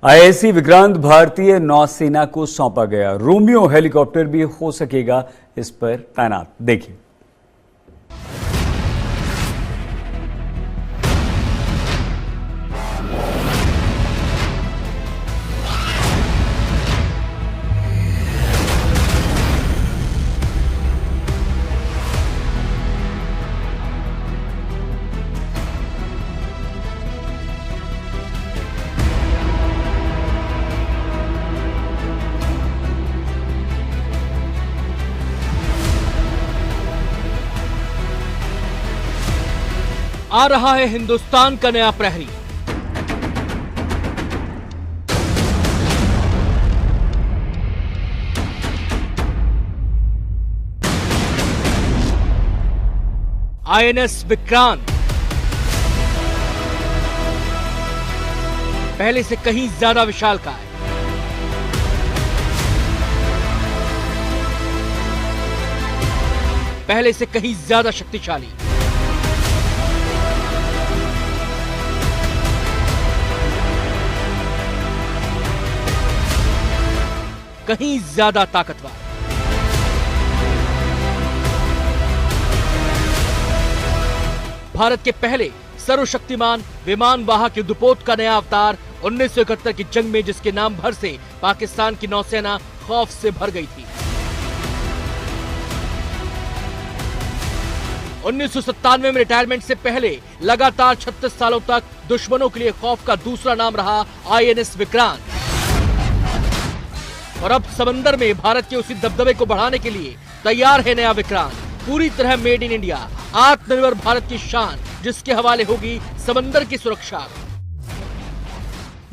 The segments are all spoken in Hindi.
आईएसी विक्रांत भारतीय नौसेना को सौंपा गया। रोमियो हेलीकॉप्टर भी हो सकेगा इस पर तैनात। देखिए। आ रहा है हिंदुस्तान का नया प्रहरी। आईएनएस विक्रांत पहले से कहीं ज्यादा विशालकाय, पहले से कहीं ज्यादा शक्तिशाली, कहीं ज्यादा ताकतवर। भारत के पहले सर्वशक्तिमान विमान वाहक युद्धपोत का नया अवतार 1971 की जंग में जिसके नाम भर से पाकिस्तान की नौसेना खौफ से भर गई थी। 1997 में रिटायरमेंट से पहले लगातार 36 सालों तक दुश्मनों के लिए खौफ का दूसरा नाम रहा आईएनएस विक्रांत। और अब समंदर में भारत के उसी दबदबे को बढ़ाने के लिए तैयार है नया विक्रांत। पूरी तरह मेड इन इंडिया, आत्मनिर्भर भारत की शान, जिसके हवाले होगी समंदर की सुरक्षा।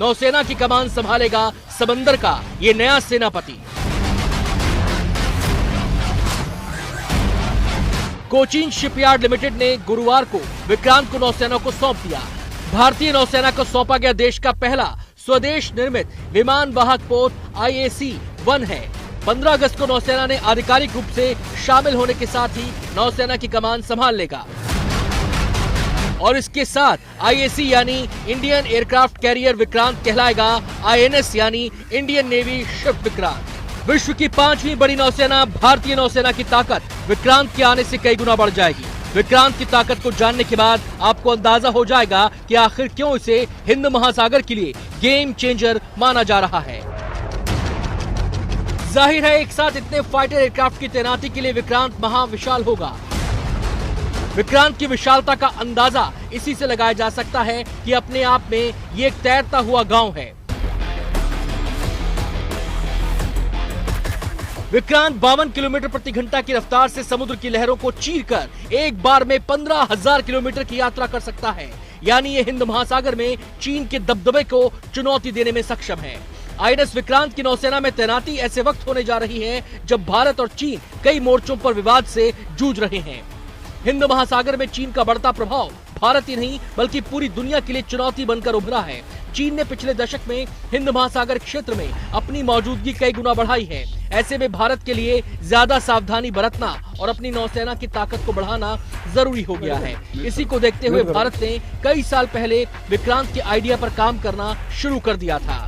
नौसेना की कमान संभालेगा समंदर का ये नया सेनापति। कोचीन शिपयार्ड लिमिटेड ने गुरुवार को विक्रांत को नौसेना को सौंप दिया। भारतीय नौसेना को सौंपा गया देश का पहला स्वदेश निर्मित विमान वाहक पोत IAC-1 है। 15 अगस्त को नौसेना ने आधिकारिक रूप से शामिल होने के साथ ही नौसेना की कमान संभाल लेगा। और इसके साथ IAC यानी इंडियन एयरक्राफ्ट कैरियर विक्रांत कहलाएगा INS यानी इंडियन नेवी शिप विक्रांत। विश्व की 5वीं बड़ी नौसेना भारतीय नौसेना की ताकत विक्रांत के आने से कई गुना बढ़ जाएगी। विक्रांत की ताकत को जानने के बाद आपको अंदाजा हो जाएगा कि आखिर क्यों इसे हिंद महासागर के लिए गेम चेंजर माना जा रहा है। जाहिर है एक साथ इतने फाइटर एयरक्राफ्ट की तैनाती के लिए विक्रांत महाविशाल होगा। विक्रांत की विशालता का अंदाजा इसी से लगाया जा सकता है कि अपने आप में ये एक तैरता हुआ गांव है। विक्रांत 52 किलोमीटर प्रति घंटा की रफ्तार से समुद्र की लहरों को चीरकर एक बार में 15,000 किलोमीटर की यात्रा कर सकता है। यानी ये हिंद महासागर में चीन के दबदबे को चुनौती देने में सक्षम है। आईएनएस विक्रांत की नौसेना में तैनाती ऐसे वक्त होने जा रही है जब भारत और चीन कई मोर्चों पर विवाद से जूझ रहे हैं। हिंद महासागर में चीन का बढ़ता प्रभाव भारत ही नहीं बल्कि पूरी दुनिया के लिए चुनौती बनकर उभरा है। चीन ने पिछले दशक में हिंद महासागर क्षेत्र में अपनी मौजूदगी कई गुना बढ़ाई है। ऐसे में भारत के लिए ज्यादा सावधानी बरतना और अपनी नौसेना की ताकत को बढ़ाना जरूरी हो गया है। इसी को देखते हुए भारत ने कई साल पहले विक्रांत के आइडिया पर काम करना शुरू कर दिया था।